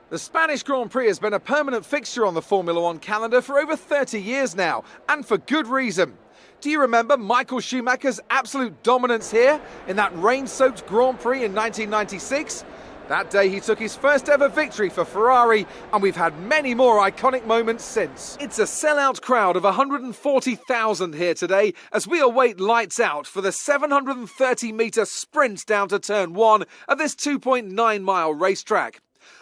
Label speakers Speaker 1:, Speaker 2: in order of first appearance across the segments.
Speaker 1: The Spanish Grand Prix has been a permanent fixture on the Formula One calendar for over 30 years now, and for good reason. Do you remember Michael Schumacher's absolute dominance here in that rain-soaked Grand Prix in 1996? That day he took his first ever victory for Ferrari, and we've had many more iconic moments since. It's a sellout crowd of 140,000 here today as we await lights out for the 730-metre sprint down to turn 1 of this 2.9-mile racetrack.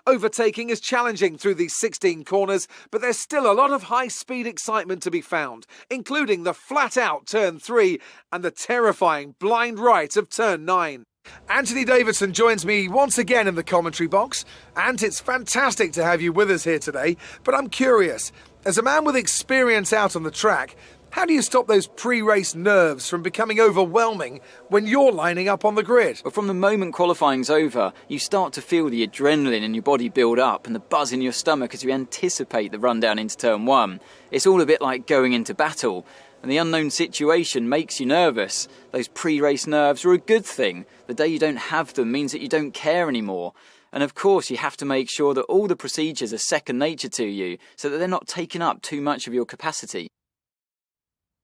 Speaker 1: Overtaking is challenging through these 16 corners, but there's still a lot of high-speed excitement to be found, including the flat-out turn 3 and the terrifying blind right of turn 9. Anthony Davidson joins me once again in the commentary box. And it's fantastic to have you with us here today, but I'm curious, as a man with experience out on the track, how do you stop those pre-race nerves from becoming overwhelming when you're lining up on the grid?
Speaker 2: Well, from the moment qualifying's over, you start to feel the adrenaline in your body build up and the buzz in your stomach as you anticipate the run down into turn 1. It's all a bit like going into battle, and the unknown situation makes you nervous. Those pre-race nerves are a good thing. The day you don't have them means that you don't care anymore. And of course, you have to make sure that all the procedures are second nature to you so that they're not taking up too much of your capacity.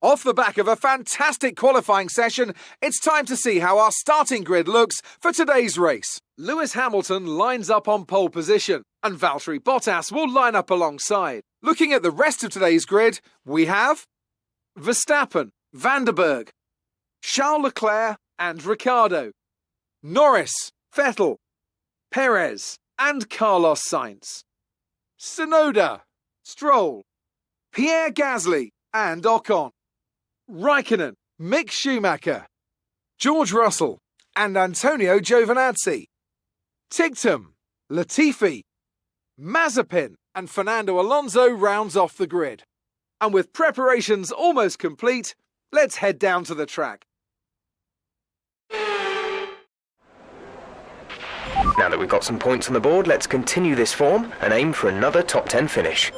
Speaker 1: Off the back of a fantastic qualifying session, it's time to see how our starting grid looks for today's race. Lewis Hamilton lines up on pole position, and Valtteri Bottas will line up alongside. Looking at the rest of today's grid, we have Verstappen, Vanderberg, Charles Leclerc and Ricciardo, Norris, Vettel, Perez and Carlos Sainz, Tsunoda, Stroll, Pierre Gasly and Ocon, Raikkonen, Mick Schumacher, George Russell and Antonio Giovinazzi, Tigtum, Latifi, Mazepin and Fernando Alonso rounds off the grid. And with preparations almost complete, let's head down to the track.
Speaker 3: Now that we've got some points on the board, let's continue this form and aim for another top 10 finish.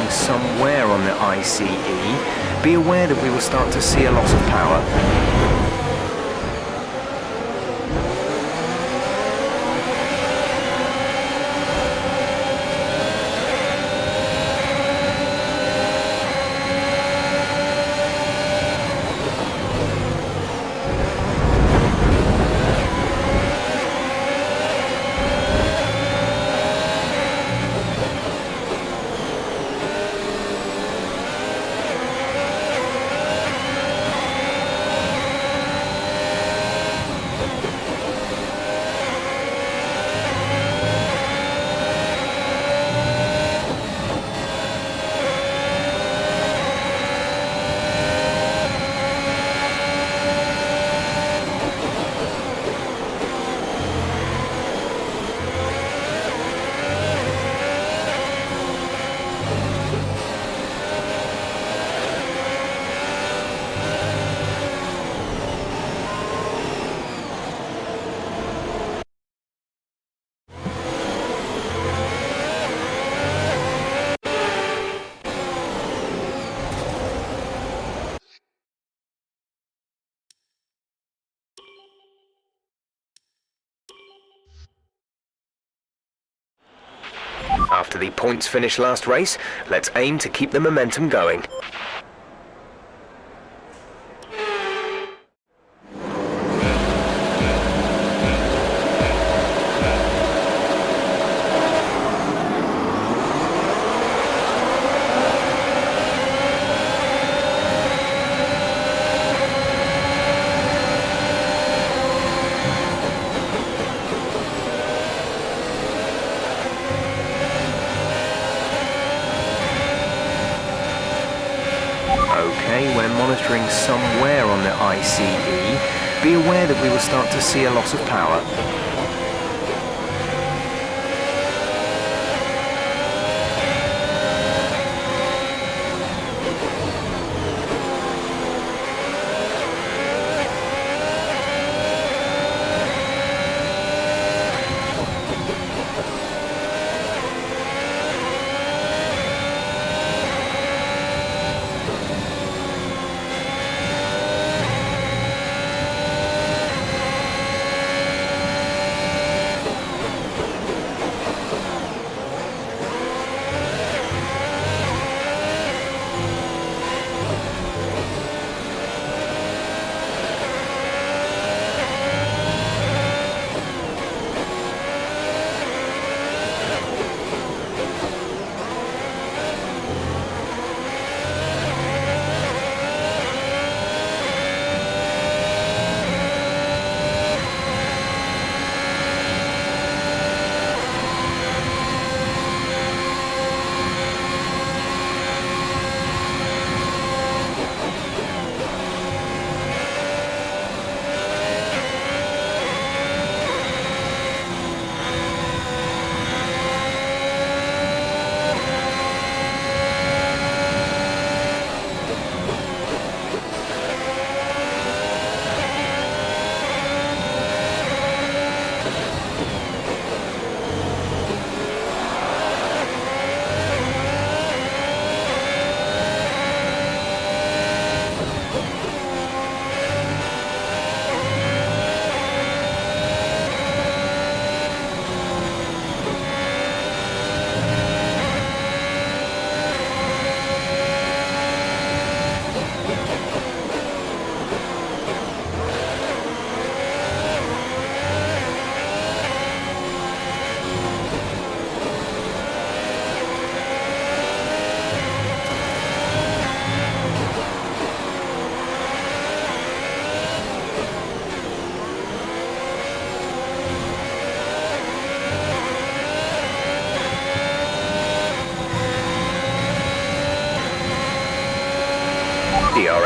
Speaker 3: Somewhere on the ICE, be aware that we will start to see a loss of power. After the points finish last race, let's aim to keep the momentum going. We're monitoring somewhere on the ICE. Be aware that we will start to see a loss of power.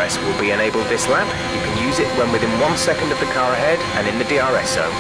Speaker 3: DRS will be enabled this lap. You can use it when within 1 second of the car ahead and in the DRS zone.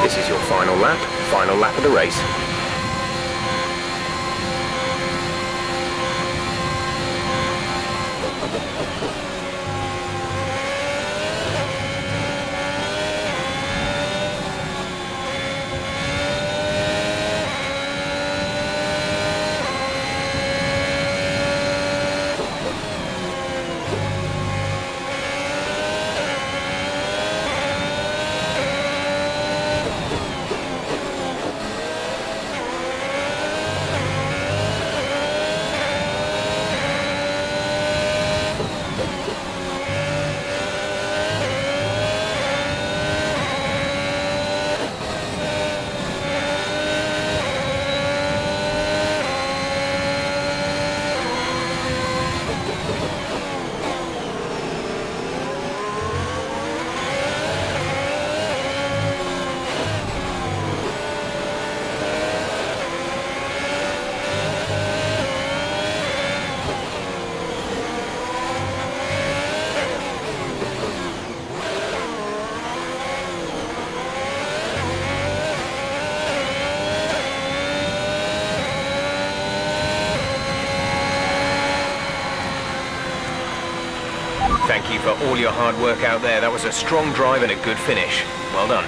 Speaker 3: This is your final lap of the race. Thank you for all your hard work out there. That was a strong drive and a good finish. Well done.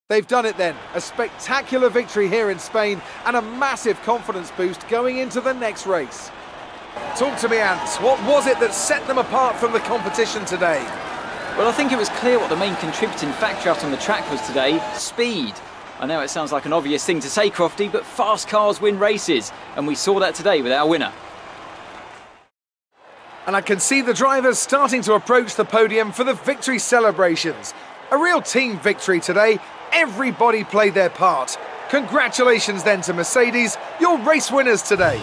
Speaker 1: They've done it then. A spectacular victory here in Spain and a massive confidence boost going into the next race. Talk to me, Ant. What was it that set them apart from the competition today?
Speaker 2: Well, I think it was clear what the main contributing factor out on the track was today: speed. I know it sounds like an obvious thing to say, Crofty, but fast cars win races, and we saw that today with our winner.
Speaker 1: And I can see the drivers starting to approach the podium for the victory celebrations. A real team victory today. Everybody played their part. Congratulations then to Mercedes, your race winners today.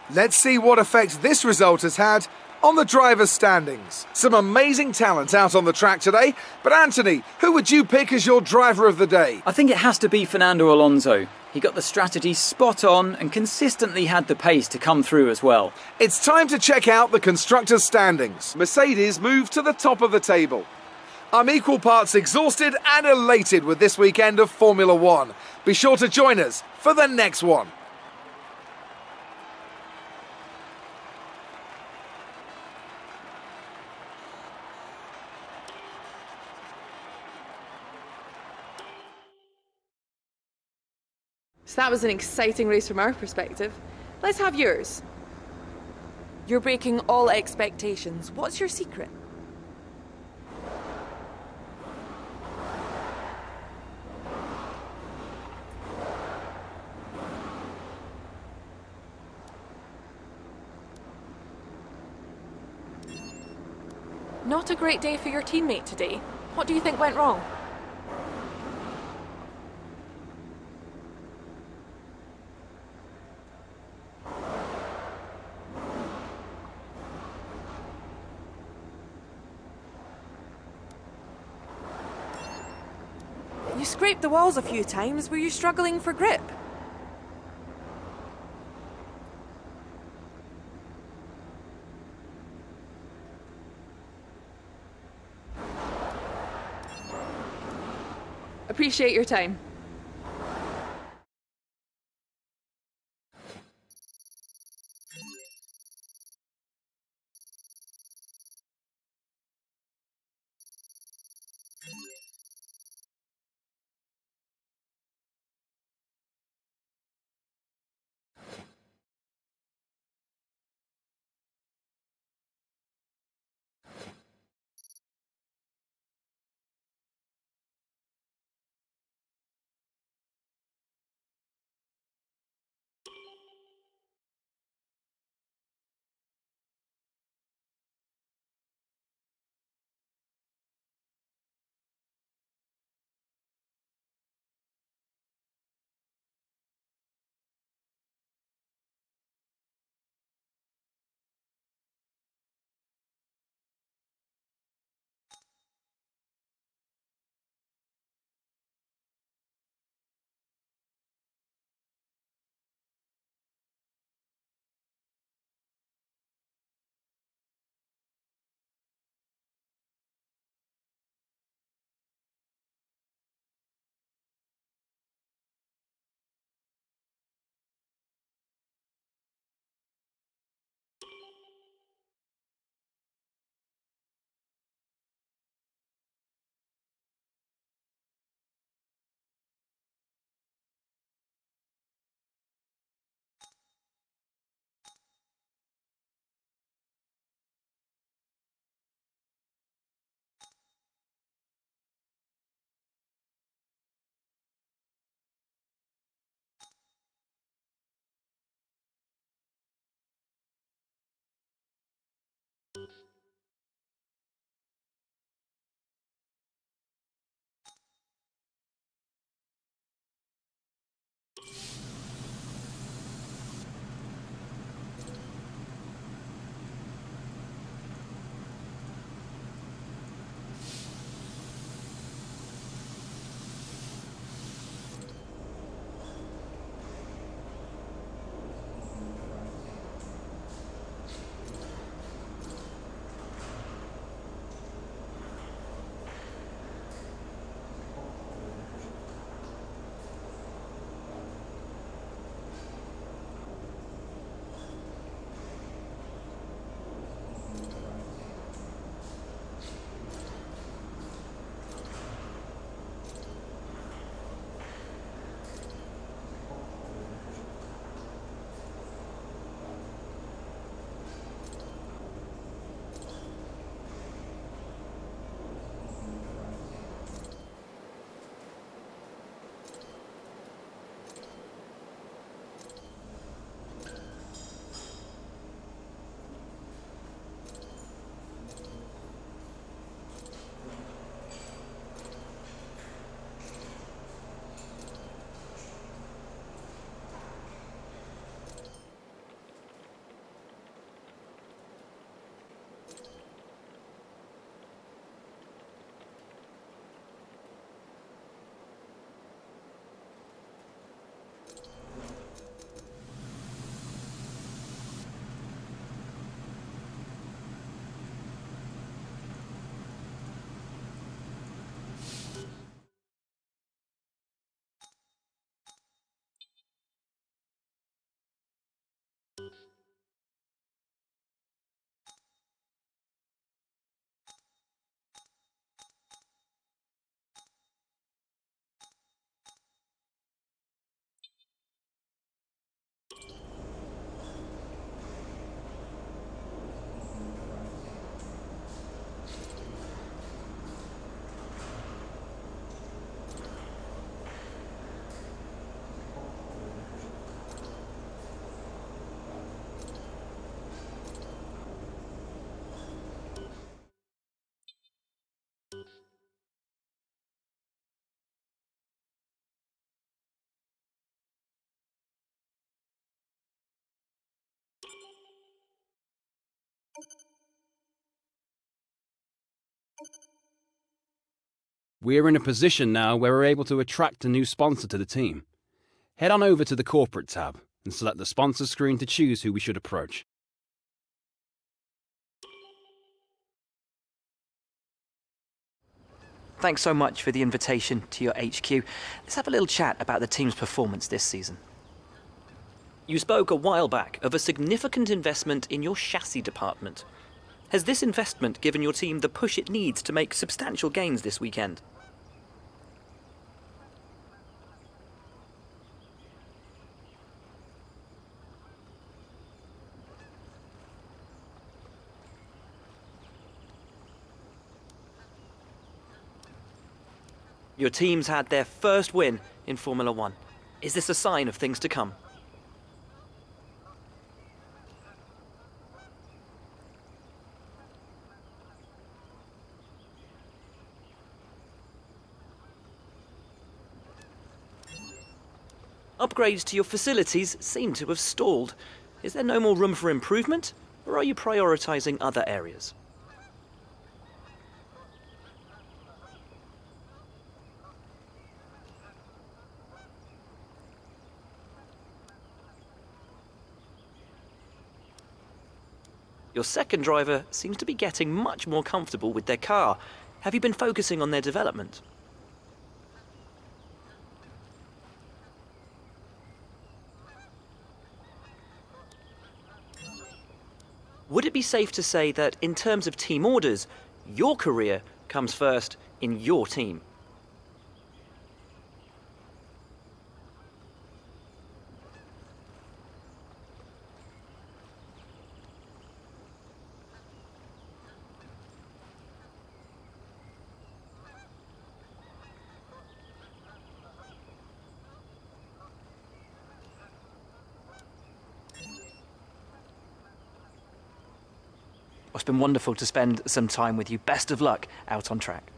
Speaker 1: Let's see what effect this result has had on the drivers' standings. Some amazing talent out on the track today, but Anthony, who would you pick as your driver of the day?
Speaker 2: I think it has to be Fernando Alonso. He got the strategy spot on and consistently had the pace to come through as well.
Speaker 1: It's time to check out the constructors' standings. Mercedes moved to the top of the table. I'm equal parts exhausted and elated with this weekend of Formula One. Be sure to join us for the next one.
Speaker 4: So that was an exciting race from our perspective. Let's have yours. You're breaking all expectations. What's your secret? Not a great day for your teammate today. What do you think went wrong? You scraped the walls a few times. Were you struggling for grip? Appreciate your time.
Speaker 5: We're in a position now where we're able to attract a new sponsor to the team. Head on over to the Corporate tab and select the sponsor screen to choose who we should approach.
Speaker 6: Thanks so much for the invitation to your HQ. Let's have a little chat about the team's performance this season. You spoke a while back of a significant investment in your chassis department. Has this investment given your team the push it needs to make substantial gains this weekend? Your team's had their first win in Formula One. Is this a sign of things to come? Upgrades to your facilities seem to have stalled. Is there no more room for improvement, or are you prioritising other areas? Your second driver seems to be getting much more comfortable with their car. Have you been focusing on their development? Would it be safe to say that in terms of team orders, your career comes first in your team? It's been wonderful to spend some time with you. Best of luck out on track.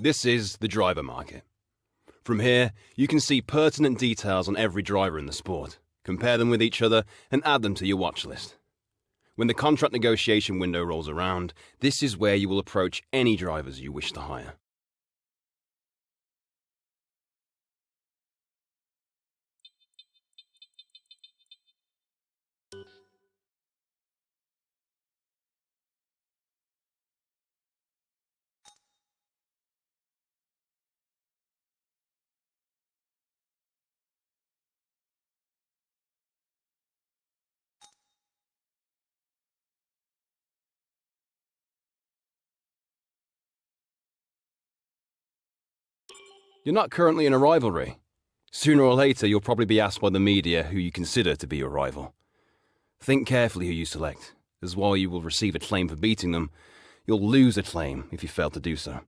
Speaker 5: This is the driver market. From here, you can see pertinent details on every driver in the sport, compare them with each other, and add them to your watch list. When the contract negotiation window rolls around, this is where you will approach any drivers you wish to hire. You're not currently in a rivalry. Sooner or later, you'll probably be asked by the media who you consider to be your rival. Think carefully who you select, as while you will receive a claim for beating them, you'll lose a claim if you fail to do so.